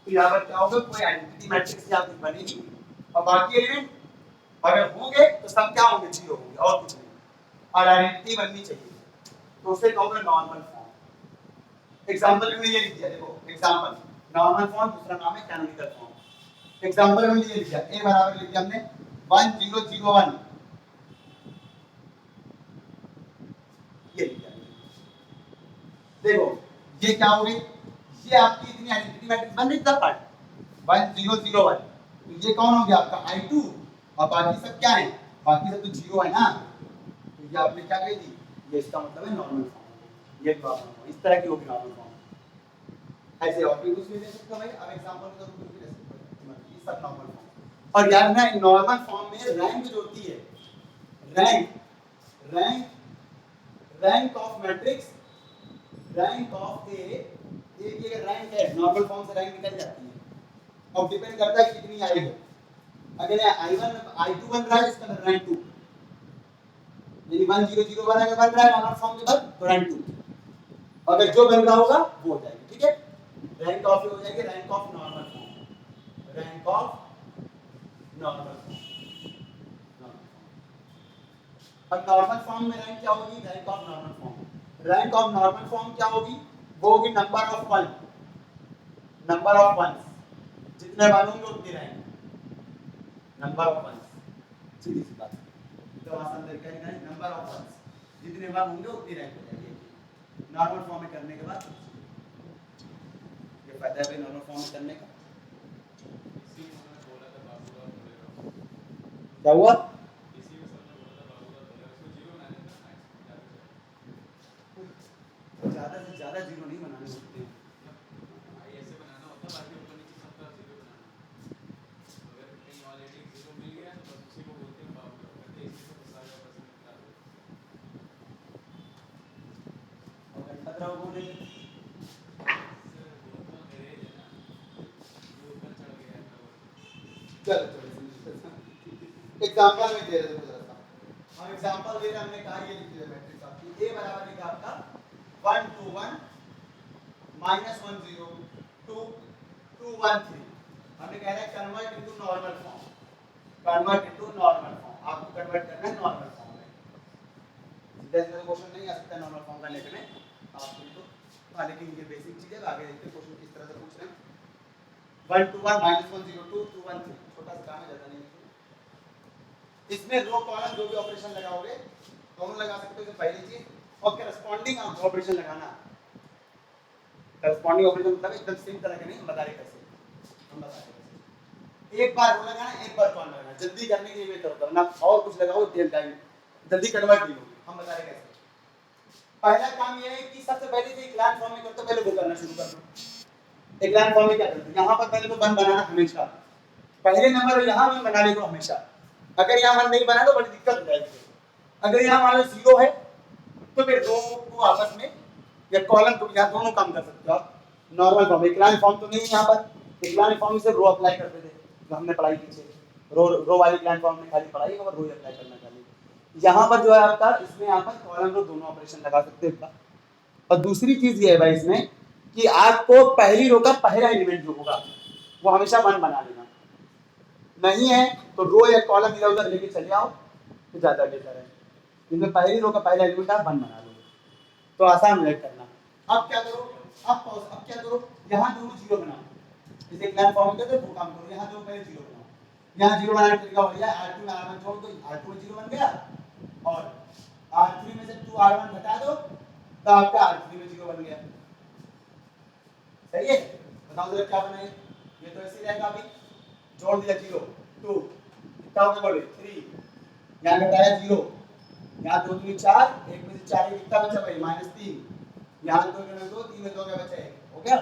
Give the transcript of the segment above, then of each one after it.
तो यहाँ पर क्या होगा, कोई आइडेंटिटी मैट्रिक्स यहाँ पे बनेगी और बाकी एलिमेंट अगर होंगे तो सब क्या होंगे, जीरो होंगे और कुछ नहीं, और आइडेंटिटी बननी चाहिए, तो उसे कहोगे नॉर्मल फॉर्म। एग्जांपल में ये लिख दिया, देखो एग्जांपल नॉर्मल फॉर्म, दूसरा नाम है कैनोनिकल फॉर्म। एग्जांपल में ये लिख दिया, a बराबर लिख दिया हमने 1 0 0 1, ये लिख दिया। देखो ये क्या हो गई, ये आपकी इतनी आइडेंटिटी मैट्रिक्स बन रही है, पार्ट 1 0 0 1, तो ये कौन हो गया आपका I2 और बाकी सब क्या है, बाकी सब तो जीरो है ना, तो ये आपने क्या कह दी, ये इसका मतलब है नॉर्मल फॉर्म। ये प्रॉब्लम इस तरह की होगी नॉर्मल फॉर्म। ऐसे और भी कुछ भी दे सकते हो भाई, अब एग्जांपल के तौर पर कुछ भी दे सकते हो, ये सब नॉर्मल फॉर्म। और याद रखना नॉर्मल फॉर्म में रैंक जो होती है, rank rank of matrix, rank of A की अगर रैंक है नॉर्मल फॉर्म से रैंक निकल जाती है और डिपेंड करता है कितनी आई है। अगर I1 I2 बन रहा है इसका रैंक 2, यानी 1 0 0 1 अगर बन रहा है नॉर्मल फॉर्म के बाद तो रैंक 2, अगर जो बन रहा होगा वो हो जाएगी, ठीक है। रैंक ऑफ हो जाएगी rank of normal form, rank of normal form. अब नॉर्मल फॉर्म में रैंक क्या होगी, rank of normal form. Rank of normal form क्या होगी, वो होगी number of one, number of ones, जितने वन होंगे उतनी रैंक, नंबर ऑफ वंस, सीधी सी बात। तो आसान तरीका है, नंबर ऑफ वंस, जितने वन होंगे उतनी रैंक हो जाएगी नॉर्मल फॉर्म में करने के बाद। ये फायदा है भाई नॉर्मल फॉर्म में करने का। क्या हुआ, ज्यादा से ज्यादा जीरो नहीं बनाने होते हैं, ऐसे बनाना होता है, बाकी ऊपर नीचे सबका जीरो बनाना। अगर कहीं ऑलरेडी जीरो मिल गया तो बस उसी को बोलते हैं बाबू, कहते हैं इसी से फंसा गया बस निकाल दो। और घंटा रहो बोले सर वो तो अंग्रेज है ना, जो ऊपर चढ़ गया है वो। चलो एग्जांपल में दे रहे थे जरा सा, हम एग्जांपल दे रहे हमने कहा ये लिख दिया मैट्रिक्स आपकी a बराबर लिखा आपका 1 2 1 -1 0 2 2 1 3, हमने कह रहा है convert into normal form, convert into normal form, आपको कन्वर्ट करना है नॉर्मल फॉर्म में। सीधा सीधा क्वेश्चन नहीं आ सकता नॉर्मल फॉर्म करने के में आपको, तो हाँ लेकिन ये बेसिक चीज है, आगे देखते हैं क्वेश्चन किस तरह से पूछ रहे हैं। 1 2 1 -1 0 2 2 1 3, छोटा सा काम है, ज्यादा नहीं। इसमें रो कॉलम जो भी ऑपरेशन लगाओगे दोनों लगा सकते हो, पहली चीज, और करस्पॉन्डिंग ऑपरेशन लगाना। करस्पॉन्डिंग ऑपरेशन मतलब एकदम सेम तरह के नहीं, हम बता रहे कैसे, हम बता रहे कैसे। एक बार रो लगाना, एक बार कॉलम लगाना, जल्दी करने के लिए मैं करता हूं ना, और कुछ लगाओ देर टाइम जल्दी कन्वर्ट नहीं होगी, हम बता रहे कैसे। पहला काम ये है कि सबसे पहले जो इक्लान फॉर्म में करते हो पहले वो करना शुरू कर दो। इक्लान फॉर्म में क्या करते हो, यहां पर पहले तो वन बनाना हमेशा, पहले नंबर यहां वन बना लेगा हमेशा, अगर यहाँ मान नहीं बना तो बड़ी दिक्कत हो जाएगी। अगर यहाँ मान लो जीरो है तो फिर रो को आपस में या कॉलम को यहाँ दोनों काम कर सकते हो आप। नॉर्मल फॉर्म, इक्लाइन फॉर्म तो नहीं है यहाँ पर, इक्लाइन फॉर्म से रो अप्लाई करते थे जो हमने पढ़ाई की थी, रो वाली इक्लाइन फॉर्म में खाली पढ़ाई और रो अप्लाई करना चाहिए। यहाँ पर जो है आपका, इसमें यहाँ पर कॉलम रो दोनों ऑपरेशन लगा सकते हैं। और दूसरी चीज ये है भाई इसमें कि आपको पहली रो का पहला एलिमेंट जो होगा वो हमेशा वन बना लेना, नहीं है तो रो या कॉलम इधर उधर लेके चले आओ तो ज्यादा बेहतर है। इनमें पहली रो का पहला एलिमेंट आप वन बना लो तो आसान है करना। अब क्या करो, अब क्या करो, यहाँ दोनों जीरो बनाओ, जैसे क्लास फॉर्म करते वो काम करो, यहाँ दो पहले जीरो बनाओ, यहाँ जीरो बनाने का तरीका हो गया R2 में R1 छोड़ दो, R2 में जीरो बन गया, और R3 में से 2 R1 घटा दो तो आपका R3 में जीरो बन गया। सही है, बताओ जरा क्या बनाए, ये तो ऐसे ही रहेगा, अभी जोड़ दिया जीरो 2, कितना हो गया बोले 3, यहाँ घटाया जीरो, यहाँ 2 2 4, 1 में से 4 कितना बचा भाई -3, यहाँ 2 में 2, 3 में 2 क्या बचा 1, हो गया।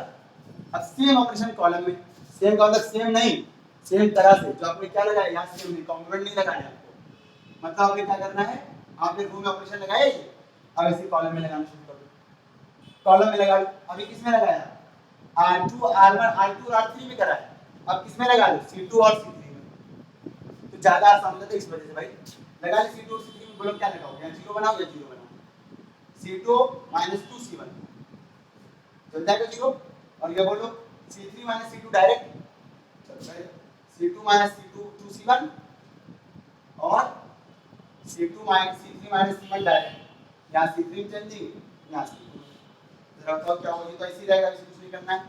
अब सेम ऑपरेशन कॉलम में, सेम का मतलब सेम नहीं, सेम तरह से जो आपने क्या लगाया यहाँ सेम नहीं, कॉम्प्लीमेंट नहीं लगाना आपको, मतलब आपने क्या करना है, आपने रो में ऑपरेशन लगाया, अब इसी कॉलम में लगाना शुरू कर दो, कॉलम में लगा लो। अभी किसमें लगाया, R2 R1 R2 और R3 में करा है, अब किसमें लगा लो C2 और C3 में, तो ज्यादा आसान होता है इस वजह से भाई लगा लो C2 और C3 में, बोलो क्या लगाओगे, यहाँ जीरो बनाओ या जीरो बनाओ, C2 -2 C1 चल जाएगा जीरो, और ये बोलो C3 माइनस C2 डायरेक्ट, चलो C2 माइनस C2 2C1 और C2 minus C3 minus C1 direct, यहाँ C3 चेंजिंग, यहाँ C2, जरा बताओ क्या होगी, तो ऐसे रहेगा, इसे कुछ नहीं करना है।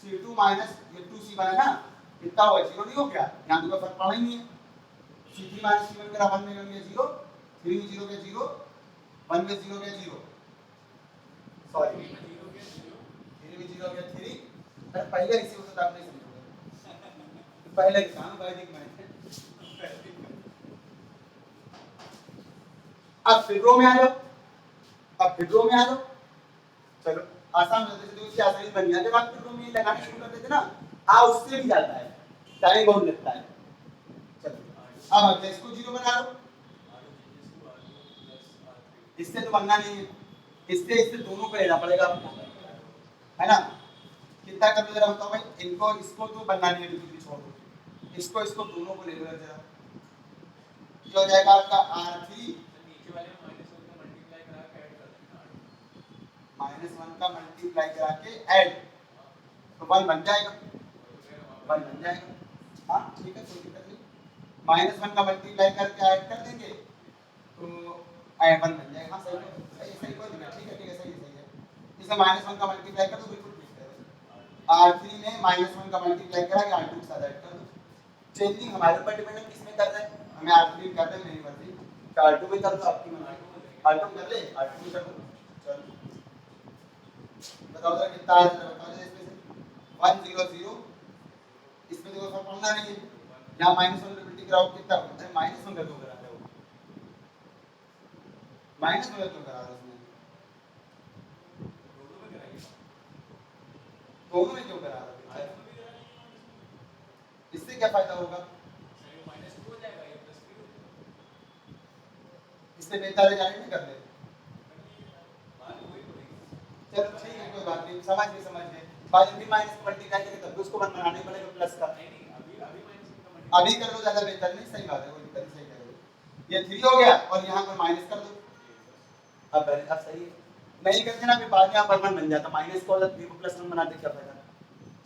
C2 माइनस ये 2C1 है ना, कितना हुआ, 0 नहीं हो गया, यहाँ तो कोई फर्क पड़ा ही नहीं है। C3 माइनस C1 का 1 में कर लिया 0, 3 में 0 के 0, 1 में 0 के 0, सॉरी 3 में 0 के 3, अरे पहले इसी को तो आपने समझा, पहले काम वैदिक में। अब फिर रो में आ जाओ, अब फिर रो में आ जाओ, चलो आसान हो जैसे दूसरी आसानी बन गया, जब आप फिर रो में लगाना शुरू कर देते ना, उससे भी जाता है, टाइम बहुत लगता है। चलो अब अगले इसको 0 बना लो, इससे तो बनना नहीं है, इससे दोनों को लेना पड़ेगा आपको, है ना। कितना कर लो जरा बताओ भाई, इनको इसको तो बनना नहीं है, बिल्कुल छोड़ दो, इसको दोनों को ले लो जरा, क्या हो जाएगा आपका R3 नीचे वाले में -1 का मल्टीप्लाई करा के -1 का मल्टीप्लाई करा ऐड कर देना, के ऐड, तो 1 बन जाएगा, 1 बन जाएगा, हाँ ठीक है, कोई दिक्कत नहीं। -1 का मल्टीप्लाई करके ऐड कर देंगे तो 1 बन जाएगा, हाँ सही है, सही कोई दिक्कत, ठीक है सही है। इसे -1 का मल्टीप्लाई कर दो, बिल्कुल ठीक है। R3 में -1 का मल्टीप्लाई करा के R2 के साथ ऐड कर दो, चेंजिंग हमारे ऊपर डिपेंड है किसमें कर रहे हैं, हमें R3 कर रहे हैं, मेरी मर्जी, R2 में कर दो, आपकी मर्जी, R2 कर ले, R2 में कर दो, चलो बताओ जरा कितना आ रहा है, बताओ जरा इसमें से 1 0 0, इसमें देखो सब पढ़ना नहीं है, यहाँ -1 मल्टीप्लाई कराओ कितना होता है, -1 का क्यों करा रहे हो, -1 का क्यों करा रहे हो इसमें, दोनों में क्यों करा रहे हो, इससे क्या फायदा होगा, इससे बेहतर है जाने नहीं कर ले, चलो ठीक है कोई बात नहीं, समझ गए, बाद में माइनस मल्टीप्लाई करके तब उसको बनाने पड़ेगा प्लस का, अभी कर लो ज्यादा बेहतर, नहीं सही बात है, कोई दिक्कत नहीं, सही कह रहे हो, ये 3 हो गया और यहाँ पर माइनस कर दो, अब सही है, नहीं करते ना फिर बाद में यहाँ पर 1 बन जाता, माइनस को 3 को प्लस 1 बनाते क्या फायदा।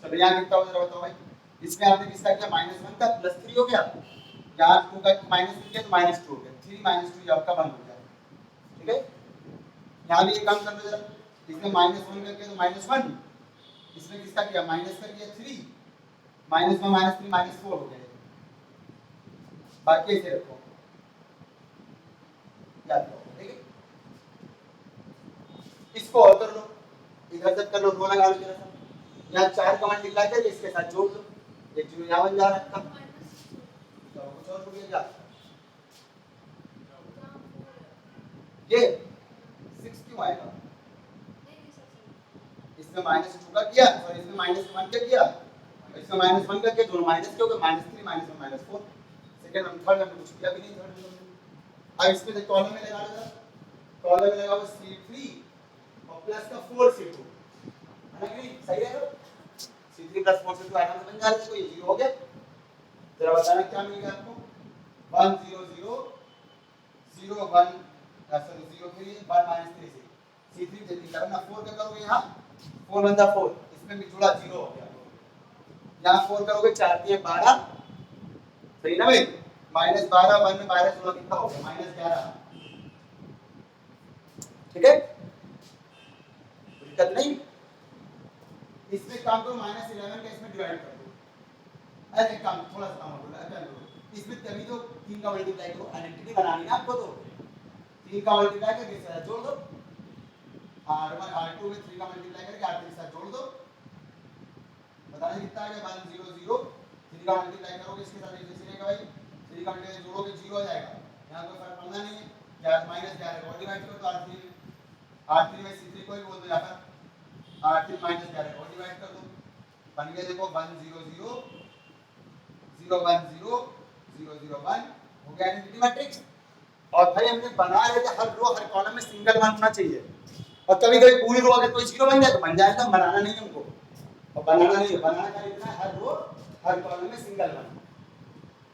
चलो यहाँ कितना हो जरा बताओ भाई, इसमें आपने किसका किया, -1 का +3 हो गया, यहाँ 2 का -3 किया तो -2 हो गया, 3 -2 ये आपका 1 हो गया, ठीक है। यहाँ भी ये काम कर लो जरा, इसमें -1 करके तो -1, इसमें किसका किया, माइनस कर दिया 3, -1 -3 -4 हो गया, बाकी ऐसे रखो, याद रखो, ठीक है। इसको और कर लो, इधर तक कर लो, रो लगा लो जरा सा, यहाँ 4 का मल्टीप्लाई करके इसके साथ जोड़ लो, एक जीरो यहाँ बन जा रहा है आपका, तो कुछ और हो गया, ये 6 क्यों आएगा, इसमें -2 का किया और इसमें -1 का किया, इसमें -1 का किया, दोनों माइनस क्यों, -3 -1 -4, सेकंड हम थर्ड में कुछ किया भी नहीं, थर्ड में अब इसमें देख कॉलम में लगा लो, कॉलम में लगा हुआ C3 और प्लस का 4C2, है ना, कि सही है, C3 + 4C2 आराम से बन जा रहा है, तो ये 0 हो गया, जरा बताना क्या मिलेगा आपको, 1 0 0 0 1 सॉरी 0 3 1 -3 से C3 जल्दी करना, 4 का करोगे यहाँ 4 1 4, इसमें भी जुड़ा 0 हो गया, यहाँ 4 करोगे 4 3 12, सही ना भाई, -12 1 में 12 16 कितना हो गया, -11, ठीक है, दिक्कत नहीं, इसमें काम करो -11 का इसमें डिवाइड कर दो, अरे काम थोड़ा सा काम करो, इसमें तभी तो 3 का मल्टीप्लाई करो, आइडेंटिटी बनानी है आपको, तो 3 का मल्टीप्लाई करके इसके साथ जोड़ दो, R1 R2 में 3 का मल्टीप्लाई करके R3 के साथ जोड़ दो, बताना कितना आ गया, 1 0 0, 3 का मल्टीप्लाई करोगे इसके साथ जैसे रहेगा भाई, 3 का मल्टीप्लाई जोड़ोगे 0 हो जाएगा, यहाँ कोई फर्क पड़ना नहीं है, क्या -11 और डिवाइड करो तो R3 में C3 को भी बोल दो, यहाँ पर R3 -11 और डिवाइड कर दो, बन गया देखो 1 0 0 0 1 0 0 0 1, हो गया आइडेंटिटी मैट्रिक्स। और भाई हमने बना रहे थे हर रो हर कॉलम में सिंगल वन होना चाहिए, और कभी कभी पूरी रो अगर कोई 0 बन जाए तो बन जाए, तो बनाना नहीं हमको, और बनाना नहीं है, बनाना का इतना है हर रो हर कॉलम में सिंगल वन,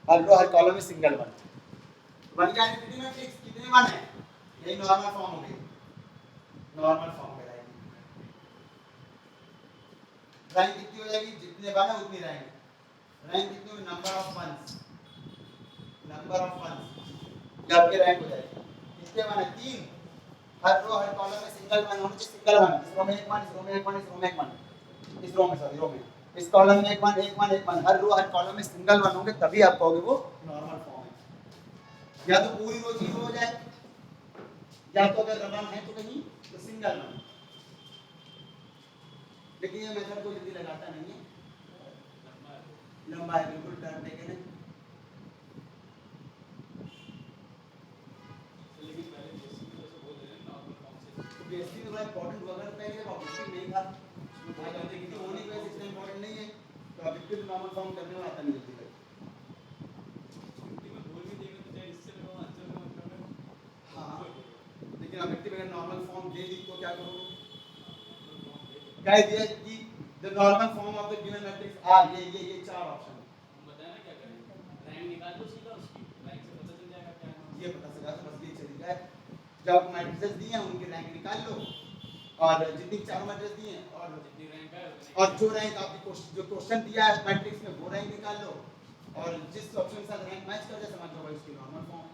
हर रो हर कॉलम में सिंगल वन, वन का आइडेंटिटी मैट्रिक्स कितने वन है, यही नॉर्मल फॉर्म हो गई, नॉर्मल फॉर्म कहलाएगी, रैंक कितनी हो जाएगी, जितने बार उतनी रैंक। रैंक कितनी होगी, number of ones, number of ones ये आपकी रैंक हो जाएगी। कितने वन है, 3। हर रो हर कॉलम में सिंगल वन होना चाहिए, सिंगल वन। इस रो में एक वन, इस रो में एक वन, इस रो में एक वन, इस रो में सॉरी रो में इस कॉलम में एक वन एक वन एक वन, हर रो हर कॉलम में सिंगल वन होंगे, तभी आप कहोगे वो नॉर्मल फॉर्म है। या तो पूरी रो जीरो हो जाए, या तो अगर रन है तो कहीं तो सिंगल वन। लेकिन ये मेथड को जल्दी लगाता नहीं है, लंबा है बिल्कुल, टर्न टेकन है। लेकिन पहले बीएससी में जैसे बोल रहे हैं नॉर्मल फॉर्म से बेसिक में बड़ा इंपॉर्टेंट वगैरह पहले जब ऑब्जेक्टिव नहीं था, आज ऑब्जेक्टिव होने की वजह से इतना इंपॉर्टेंट नहीं है, तो ऑब्जेक्टिव नॉर्मल फॉर्म करने में आता नहीं जल्दी तक। छुट्टी में बोल भी देगा तो चाहे इससे लगाओ आंसर में मतलब हाँ, लेकिन ऑब्जेक्टिव अगर नॉर्मल फॉर्म दे दी तो क्या करोगे, नॉर्मल फॉर्म दे दो। कह दिया कि the normal form of the given matrix are, ये चार ऑप्शन हम बताया ना क्या करें, रैंक निकाल दो सीधा उसकी, रैंक से पता चल जाएगा क्या है। ये पता चला, तो बस ये तरीका है। जब मैट्रिसेस दिए हैं उनकी रैंक निकाल लो, और जितनी चारों मैट्रिक्स दिए हैं और जितनी रैंक है और जो रैंक आपकी जो क्वेश्चन दिया है मैट्रिक्स में वो रैंक निकाल लो, और जिस ऑप्शन के साथ रैंक मैच कर जाए समझ लो भाई उसकी नॉर्मल फॉर्म।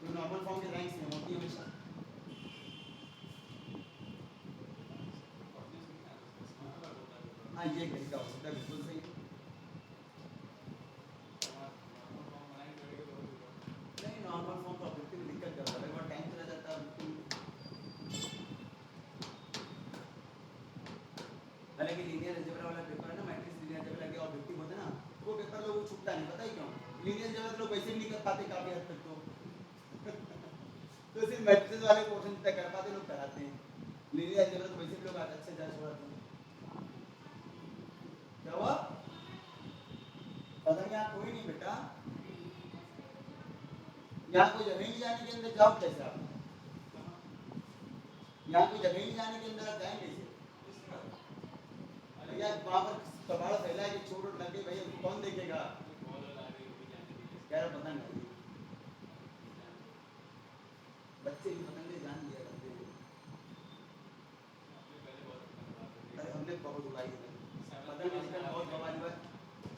तो नॉर्मल फॉर्म की रैंक सेम होती है हमेशा। हाँ, ये तरीका हो सकता है, बिल्कुल सही। नहीं, नॉर्मल फॉर्म तो ऑब्जेक्टिव में दिक्कत करता है, बहुत टाइम चला जाता है बिल्कुल। हालांकि लीनियर अलजेब्रा वाला पेपर है ना, मैट्रिक्स लीनियर अलजेब्रा के ऑब्जेक्टिव होते हैं ना, वो पेपर लोगों को छूटता नहीं, पता है क्यों? लीनियर अलजेब्रा लोग वैसे भी नहीं कर पाते काफी हद तक तो सिर्फ मैट्रिक्स वाले पोर्शन तक कर पाते लोग कराते हैं। लीनियर अलजेब्रा तो वैसे भी लोग अच्छे से जज होते हैं। क्या हुआ, पता नहीं, यहाँ कोई नहीं बेटा, यहाँ कोई जगह नहीं जाने के अंदर, जाओ कैसे आप, यहाँ कोई जगह नहीं जाने के अंदर, आप जाएंगे कैसे? अरे यार वहाँ पर कबाड़ फैला है कि चोट लग गई भाई, कौन देखेगा? यार पता नहीं, बच्चे भी पतंगे जान लिया करते हैं। अरे हमने बहुत उड़ाई है पतंग, लेकर बहुत बवाल हुआ है।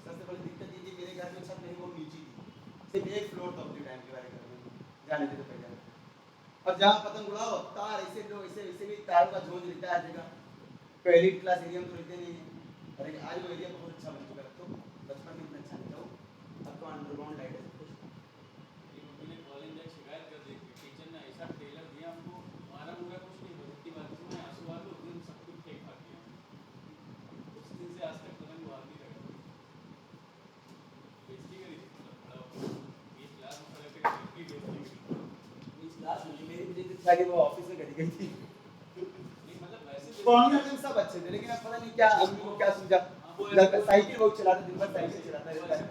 सबसे बड़ी दिक्कत ये थी, मेरे घर में छत नहीं, वो नीची थी, सिर्फ एक फ्लोर था उसी टाइम के बारे में, जाने के तो पहले। और जहाँ पतंग उड़ाओ तार ऐसे लो, ऐसे वैसे भी तार का झोंझ रहता है जगह, पहली क्लास एरिया में तो रहते नहीं है। अरे आज वो एरिया बहुत अच्छा बन चुका है, तो बचपन में इतना अच्छा नहीं था वो, अब तो अंडरग्राउंड लाइट है सब कुछ। मैंने कॉलेज में शिकायत कर दी, टीचर ने ऐसा टेलर दिया हमको, मारा मुझे कुछ नहीं, बस इतनी बात में आंसू आ गए, उस दिन सब कुछ फेंक फाक दिया। उस दिन से आज तक पतंग उड़ा नहीं रहा, बेइज्जती करी थी, मतलब खड़ा होकर बीच क्लास में खड़े थे, बेइज्जती करी। इस क्लास में मेरी मुझे शायद वो ऑफिस में करी गई थी। नहीं मतलब वैसे पढ़ने में सब अच्छे थे, लेकिन अब पता नहीं क्या अम्मी को क्या सूझा, साइकिल बहुत चलाते, दिन भर साइकिल चलाता रहता है।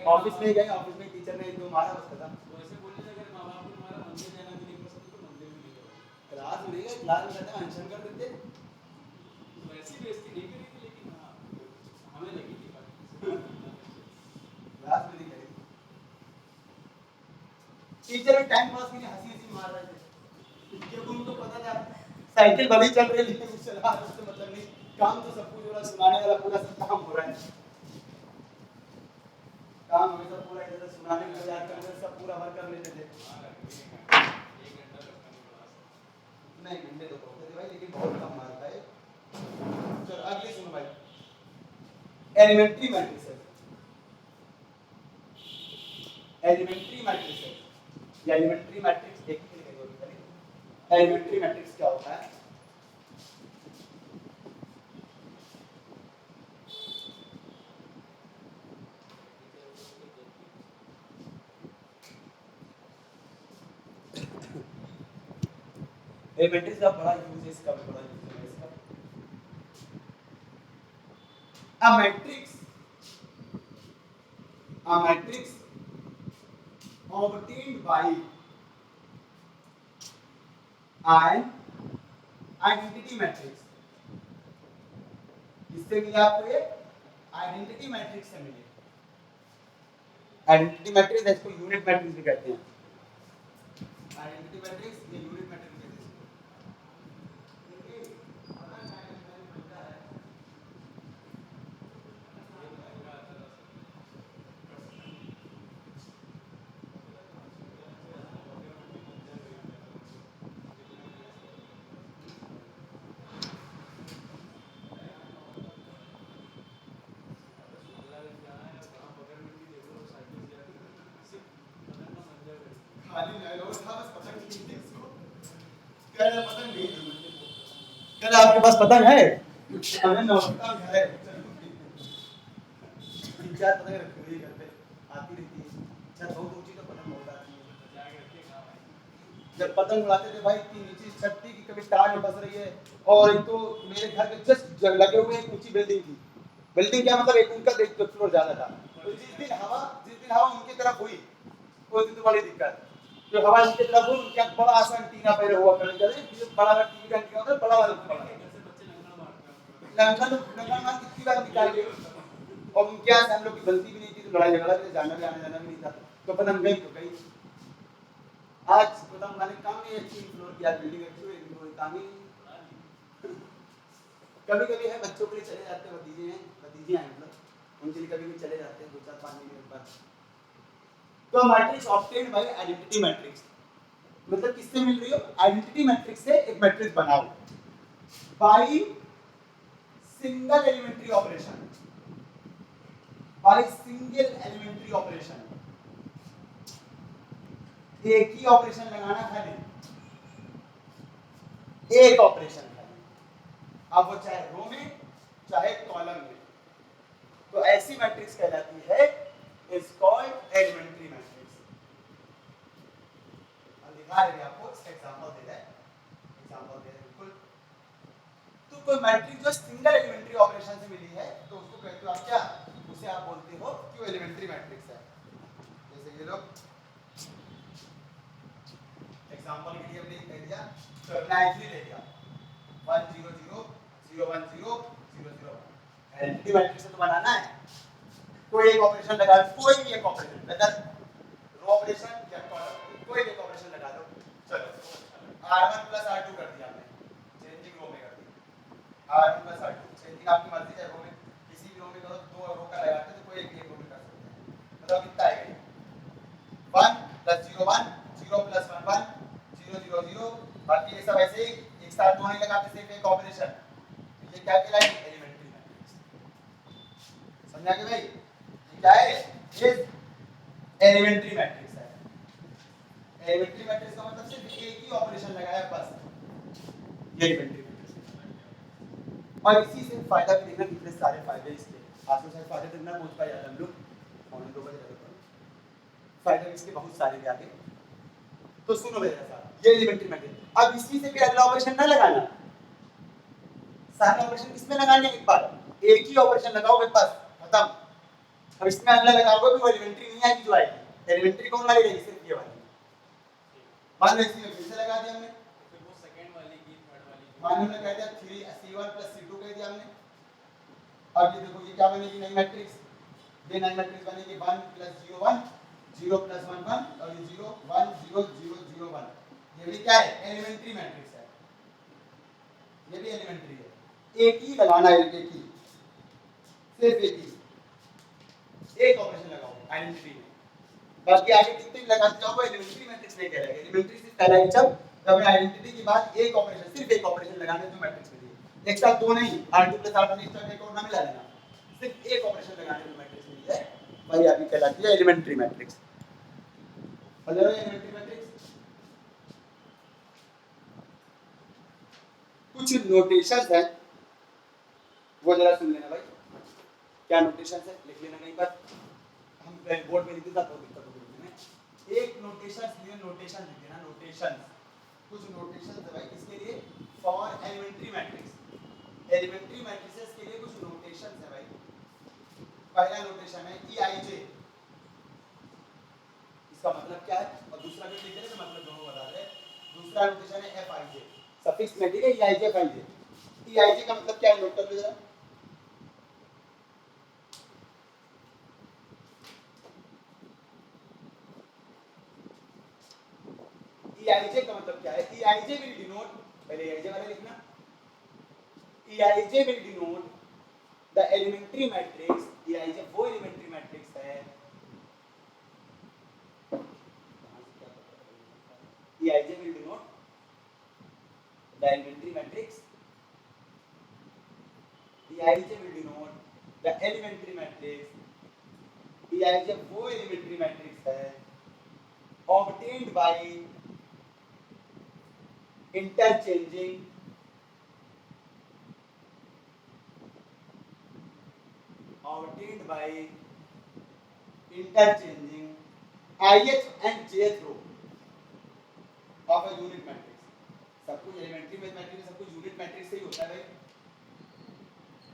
ऑफिस में गए, ऑफिस में टीचर ने जो मारा बस खत्म। वैसे बोलने से अगर माँ बाप ने हमारा मंदिर जाना भी नहीं पसंद तो मंदिर भी नहीं जाओ। क्लास में गए, क्लास में जाते अनशन कर देते। वैसी बेइज्जती नहीं करी थी, लेकिन हाँ हमें लगी थी बाकी। क्लास में नहीं करी, टीचर टाइम पास के लिए हंसी हंसी मार रहे थे, क्योंकि उनको पता था साइकिल भली चल रही है लेकिन कुछ चला उससे मतलब नहीं, काम तो सब कुछ हो रहा, सुनाने वाला पूरा सब काम हो रहा है, काम हमेशा पूरा इधर सुनाने के लिए आकर सब पूरा वर्क कर लेते थे। नहीं घंटे तो बहुत थे भाई, लेकिन बहुत कम मारता है। चलो अगले सुनो भाई, एलिमेंट्री मैट्रिसेस। एलिमेंट्री मैट्रिसेस या एलिमेंट्री मैट्रिक्स एक ही लिखेंगे, एलिमेंट्री मैट्रिक्स क्या होता है? एलिमेंट्री का बड़ा यूज है, इसका बड़ा यूज है इसका। A matrix obtained by an identity matrix, किससे मिला आपको ये? आइडेंटिटी मैट्रिक्स से मिले। आइडेंटिटी मैट्रिक्स इसको यूनिट मैट्रिक्स भी कहते हैं। आइडेंटिटी मैट्रिक्स ये यूनिट मैट्रिक्स कहते हैं। देखिए अगर डायग्राम बनता है खाली नहीं लोग था बस पतंग नहीं थी उसको कह रहे पतंग नहीं थी कह रहे आपके पास पतंग है हमें नौका है तीन चार पतंग रखी हुई घर पे आती रहती है छत बहुत ऊंची तो पतंग बहुत आती है जब पतंग उड़ाते थे भाई इतनी नीचे छत थी कि कभी तार में फंस रही है और एक तो मेरे घर के जस्ट लगे हुए एक ऊंची बिल्डिंग थी बिल्डिंग क्या मतलब एक उनका एक फ्लोर ज्यादा था तो जिस दिन हवा उनकी तरफ हुई वो दिन तो बड़ी दिक्कत जो हवा उनकी तरफ हुई उनका बड़ा सा एंटीना पैर हुआ करे जो बड़ा वाला टीवी का एंटीना होता है बड़ा वाला लंगन लंगन मान कितनी बार निकाल गए और उनके यहाँ से हम लोग की बनती भी नहीं थी तो लड़ाई झगड़ा भी जाना भी आना जाना भी नहीं था तो पतंग गई तो गई आज पतंग उड़ाने काम नहीं है 3 फ्लोर की आज बिल्डिंग रखी हुई है कोई काम ही नहीं कभी कभी है बच्चों के लिए चले जाते हैं भतीजे हैं मतलब उनके लिए कभी भी चले जाते हैं 2-4-5 महीने के बाद तो matrix obtained by identity matrix मतलब किससे मिल रही हो आइडेंटिटी मैट्रिक्स से एक मैट्रिक्स बनाओ बाय सिंगल एलिमेंट्री ऑपरेशन एक ही ऑपरेशन लगाना खाली एक ऑपरेशन खाली अब वो चाहे रो में चाहे कॉलम में तो ऐसी मैट्रिक्स कहलाती है इज कॉल्ड एलिमेंट्री मैट्रिक्स अब दिखा रहे हैं आपको इसका एग्जांपल दे रहा है बिल्कुल तो कोई मैट्रिक्स जो सिंगल एलिमेंट्री ऑपरेशन से मिली है तो उसको कहते हो आप क्या उसे आप बोलते हो कि वो एलिमेंट्री मैट्रिक्स है जैसे ये लोग एग्जांपल के लिए हमने कह दिया तो नाइटली ले लिया 1 0 0 0 1 0 0 0 एलिमेंट्री मैट्रिक्स से तो बनाना है कोई एक ऑपरेशन लगा कोई भी एक ऑपरेशन वेदर रो ऑपरेशन या कॉलम कोई भी एक ऑपरेशन लगा दो चलो r1 + r2 कर दिया हमने चेंजिंग रो में कर दिया r1 + r2 चेंजिंग आपकी मर्जी है रो में किसी भी रो में करो दो रो का लगाते तो कोई एक रो में कर सकते हैं मतलब कितना आएगा 1 + 0 1 0 + 1 1 0 0 0 बाकी ये सब ऐसे ही एक साथ दो नहीं लगाते सिर्फ एक ऑपरेशन ये क्या कहलाएगी एलिमेंट्री मैट्रिक्स समझा के भाई क्या है ये एलिमेंट्री मैट्रिक्स है एलिमेंट्री मैट्रिक्स का मतलब सिर्फ एक ही ऑपरेशन लगाया बस ये एलिमेंट्री मैट्रिक्स और इसी से फायदा भी देखना कितने सारे फायदे इसके आज तो शायद फायदे देखना पहुंच पाए यार हम लोग पौने 2 बजे फायदे इसके बहुत सारे भी आगे तो सुनो मेरे साथ ये एलिमेंट्री मैट्रिक्स अब इसी से फिर अगला ऑपरेशन ना लगाना सारे ऑपरेशन किसमें लगाने एक बार एक ही ऑपरेशन लगाओगे बस खत्म अब इसमें अगला लगाओगे भी वो एलिमेंट्री नहीं आएगी जो आएगी एलिमेंट्री कौन वाली रहेगी सिर्फ ये वाली मान लो इसी में फिर से लगा दिया हमने फिर वो सेकंड वाली की थर्ड वाली की मान लो हमने कह दिया 3 c1 + c2 कह दिया हमने अब ये देखो ये क्या बनेगी नई मैट्रिक्स ये नई मैट्रिक्स बनेगी 1 + 0 1 0 + 1 1 और ये 0 1 0 0 0 1 ये भी क्या है एलिमेंट्री मैट्रिक्स है ये भी एलिमेंट्री है एक ही लगाना है एक ही सिर्फ एक ऑपरेशन लगाओ आइडेंटिटी में बाकी आगे कितने भी लगाते जाओ एलिमेंट्री मैट्रिक्स नहीं कहलाएगा एलिमेंट्री सिर्फ कहलाएगी जब आइडेंटिटी के बाद एक ऑपरेशन सिर्फ एक ऑपरेशन लगाने जो मैट्रिक्स मिली एक साथ दो नहीं r2 + r1 एक साथ एक और ना मिला लेना सिर्फ एक ऑपरेशन लगाने जो मैट्रिक्स मिली है वही आगे कहलाती है एलिमेंट्री मैट्रिक्स समझ रहे हो एलिमेंट्री मैट्रिक्स कुछ नोटेशंस हैं वो जरा सुन लेना भाई क्या नोटेशंस है लिख लेना कहीं पर हम बोर्ड पे लिखते था तो दिक्कत होगी लिखने में एक नोटेशंस लिए नोटेशन लिख देना नोटेशंस कुछ नोटेशंस है भाई किसके लिए फॉर एलिमेंट्री मैट्रिसेस के लिए कुछ नोटेशंस है भाई पहला नोटेशन है EIJ इसका मतलब क्या है और दूसरा भी लिख देना तो मतलब दोनों बता दे दूसरा नोटेशन है FIJ सफिक्स में ठीक है EIJ FIJ EIJ का मतलब क्या है नोट कर लो जरा EIJ का मतलब क्या है EIJ will denote पहले EIJ वाला लिखना EIJ will denote the elementary matrix EIJ वो elementary matrix है EIJ will denote the elementary matrix EIJ will denote the elementary matrix EIJ वो elementary matrix है obtained by interchanging ith and jth row of a unit matrix। सब कुछ elementary mathematics में सब कुछ unit matrix से ही होता है भाई।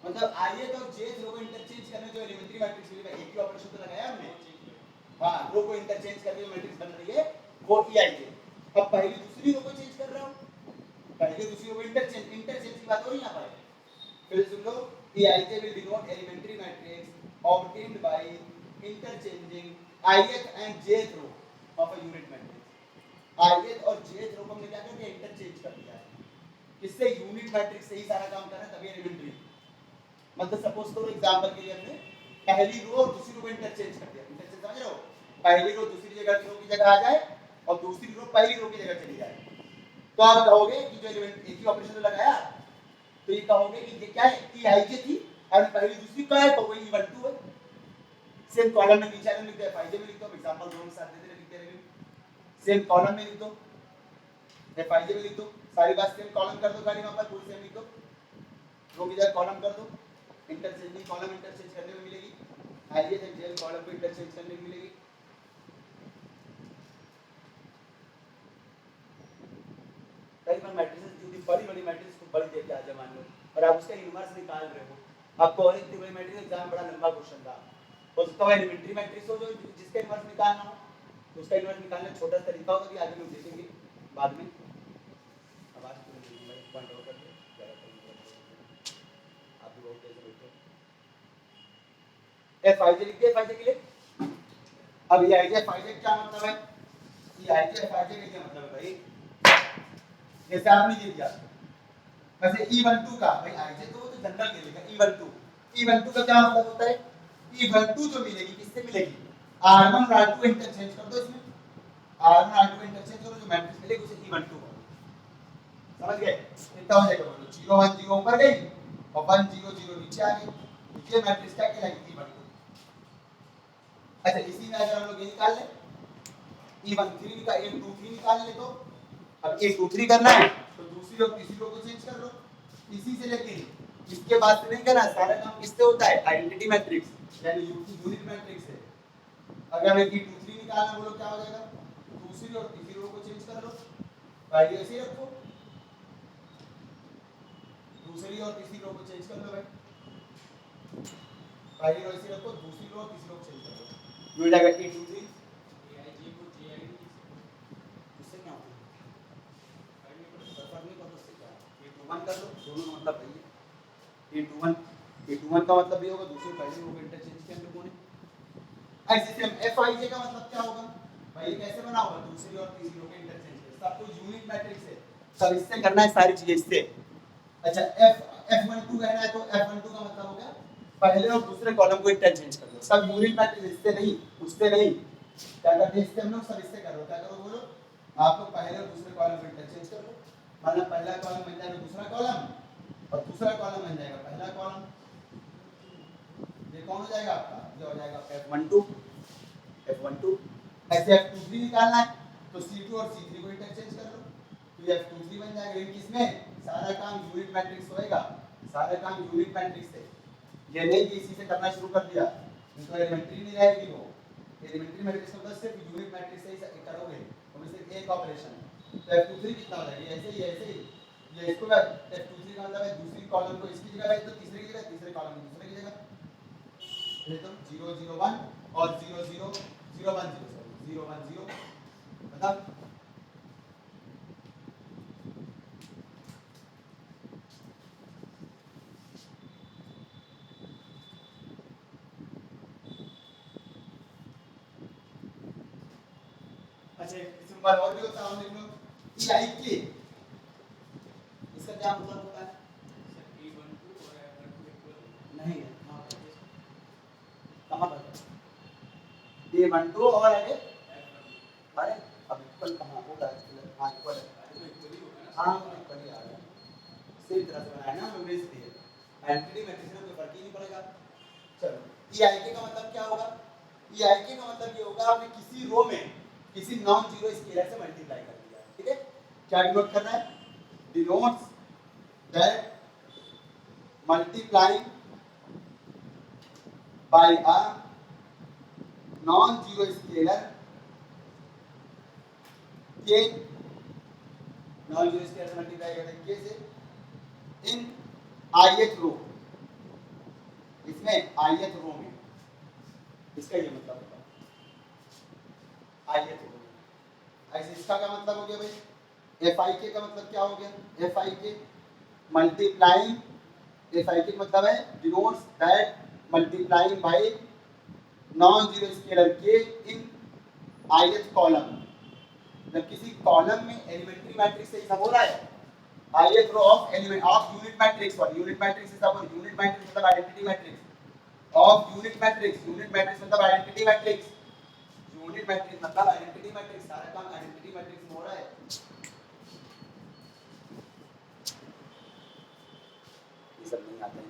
मतलब ith और jth रो को इंटरचेंज करने जो एलिमेंट्री मैट्रिक्स मिलेगा, एक ही ऑपरेशन तो लगाया हमने। हाँ, रो को इंटरचेंज करके जो मैट्रिक्स बन रही है वो Eij। अब पहली दूसरी रो को चेंज कर रहा हूँ, पहले दूसरी रो को इंटरचेंज की बात हो रही है यहाँ पर। फिर सुन लो, Eij will denote elementary matrix obtained by interchanging ith and jth row of a unit matrix। ith और jth रो को हमने क्या कर दिया, इंटरचेंज कर दिया है। किससे? यूनिट मैट्रिक्स से ही सारा काम कर रहा है, तभी एलिमेंट्री। मतलब सपोज करो एग्जांपल के लिए हमने पहली रो और दूसरी रो को इंटरचेंज कर दिया। इंटरचेंज समझ रहे हो? पहली रो दूसरी जगह रो की जगह आ जाए और दूसरी रो पहली रो की जगह चली जाए, तो आप कहोगे कि जो एलिमेंट एक ही ऑपरेशन लगाया, तो ये कहोगे कि ये क्या है, Eij थी और पहली दूसरी क्या है, तो वही E12 है। सेम कॉलम में नीचे आइटम लिख दो, Fij में लिख दो, एग्जांपल दोनों के साथ देते रहे, लिखते रहे। सेम कॉलम में लिख दो, Fij में लिख दो, सारी बात सेम कॉलम कर दो, खाली वहां पर पूरी सेम लिख दो, रो की जगह कॉलम कर दो। इंटरचेंजिंग कॉलम इंटरचेंज करने में मिलेगी, ith एंड jth कॉलम को इंटरचेंज करने में मिलेगी। कई बार मैट्रिसेस जो बड़ी मैट्रिक्स को बड़ी देके आ जाए मान लो, और आप उसका इनवर्स निकाल रहे हो, आपको और एक बड़ी मैट्रिक्स एग्जाम बड़ा लंबा क्वेश्चन था, हो सकता है एलिमेंट्री मैट्रिक्स हो जो जिसका इनवर्स निकालना हो, तो उसका इनवर्स निकालने का छोटा तरीका होगा कि आगे लोग देखेंगे बाद में। आवाज पॉइंट आउट कर दो, आप भी बहुत तेज बैठो। Fij लिख दिया, Fij के लिए। अब ये Ij Fij क्या मतलब है, ये Ij Fij का क्या मतलब है भाई, जैसे आपने ये दिया वैसे E12 का भाई Ij तो वो तो जनरल ले लेगा। E12 का क्या मतलब होता है, E12 जो मिलेगी किससे मिलेगी, R1 और R2 इंटरचेंज कर दो, इसमें R1 और R2 इंटरचेंज करो, जो मैट्रिक्स मिलेगी उसे E12 करो। समझ गए? कितना हो जाएगा बोलो, 0 1 0 ऊपर गई और 1 0 0 नीचे आ गई, ये मैट्रिक्स क्या कहलाएगी, E12। अच्छा, इसी में अगर हम लोग ये निकाल ले, E13 का 1 2 3 निकाल ले, तो अब 1 2 3 करना है तो दूसरी और तीसरी रो को चेंज कर लो इसी से, लेकिन इसके बाद से नहीं करना, सारा काम किससे होता है, आइडेंटिटी मैट्रिक्स यानी यूनिट मैट्रिक्स से। अगर हमें 2 3 निकालना बोलो क्या हो जाएगा, दूसरी और तीसरी रो को चेंज कर लो, पहली ऐसे ही रखो, दूसरी और तीसरी रो को चेंज कर लो भाई, पहली रो ऐसे रखो, दूसरी रो और तीसरी रो को चेंज कर लो, मिल जाएगा 2 3। इससे क्या होता है, वन कर लो, दोनों मतलब वही है। A21 का मतलब ये होगा दूसरे पहले रो को इंटरचेंज किया हम लोगों ने। ऐसे सेम Fij का मतलब क्या होगा भाई, ये कैसे बना होगा, दूसरी और तीसरी रो को इंटरचेंज किया, सब कुछ यूनिट मैट्रिक्स है, सब इससे करना है सारी चीजें इससे। अच्छा, F12 कहना है तो F12 का मतलब हो गया पहले और दूसरे कॉलम को इंटरचेंज कर दो, सब यूनिट मैट्रिक्स, इससे नहीं उससे नहीं, क्या करते हैं इससे हम लोग सब इससे करो, क्या करो बोलो, आप लोग पहले और दूसरे कॉलम को इंटरचेंज कर लो, मतलब पहला कॉलम बन जाएगा दूसरा कॉलम और दूसरा कॉलम बन जाएगा पहला कॉलम, ये कौन हो जाएगा आपका, ये हो जाएगा F12। ऐसे F23 निकालना है तो C2 और C3 को इंटरचेंज कर लो, तो ये F23 बन जाएगा, लेकिन किसमें, सारा काम यूनिट मैट्रिक्स होएगा, सारा काम यूनिट मैट्रिक्स से। ये नहीं कि इसी से करना शुरू कर दिया, तो एलिमेंट्री नहीं रहेगी, वो एलिमेंट्री मैट्रिक्स का मतलब सिर्फ यूनिट मैट्रिक्स से ही करोगे, तो सिर्फ एक ऑपरेशन है। तो F23 कितना हो जाएगा, ऐसे ही ये इसको F23 का मतलब है दूसरी कॉलम को इसकी जगह भेज दो, तीसरे की जगह, तीसरे कॉलम को दूसरे की जगह भेज दो, 0 0 1 और 0 0 0 1 0 0 1 0 मतलब अच्छा, सिंबल और भी होता है, लिख लो Eik, इसका क्या मतलब होता है, नहीं है कहां पर A12 और अरे अब इक्वल कहां होता है, हां इक्वल है, हां इक्वल ही आ रहा है, सेम तरह से बनाया ना हमने इसलिए एंटिटी मैट्रिक्स में कोई फर्क ही नहीं पड़ेगा। चलो, Eik का मतलब क्या होगा, Eik का मतलब ये होगा आपने किसी रो में किसी नॉन जीरो स्केलर से मल्टीप्लाई कर दिया, ठीक है। क्या डिनोट कर रहा है? Denotes that multiplying by a non zero scalar के, नॉन जीरो स्केलर से मल्टीप्लाई करते हैं के से इन ith रो, इसमें ith रो में, इसका ये मतलब होगा ith रो में। ऐसे इसका क्या मतलब हो गया भाई? FIK का मतलब क्या हो गया? FIK मल्टीप्लाइंग, FIK का मतलब है denotes that multiplying by non zero scalar के इन ith कॉलम। जब किसी कॉलम में एलिमेंट्री मैट्रिक्स से सब हो रहा है, ith row of element of unit matrix, और यूनिट मैट्रिक्स से सब, यूनिट मैट्रिक्स मतलब identity matrix of unit matrix, unit matrix मतलब आइडेंटिटी मैट्रिक्स, यूनिट मैट्रिक्स मतलब आइडेंटिटी मैट्रिक्स, सारा काम आइडेंटिटी मैट्रिक्स में हो रहा है। ये सब नहीं आता है।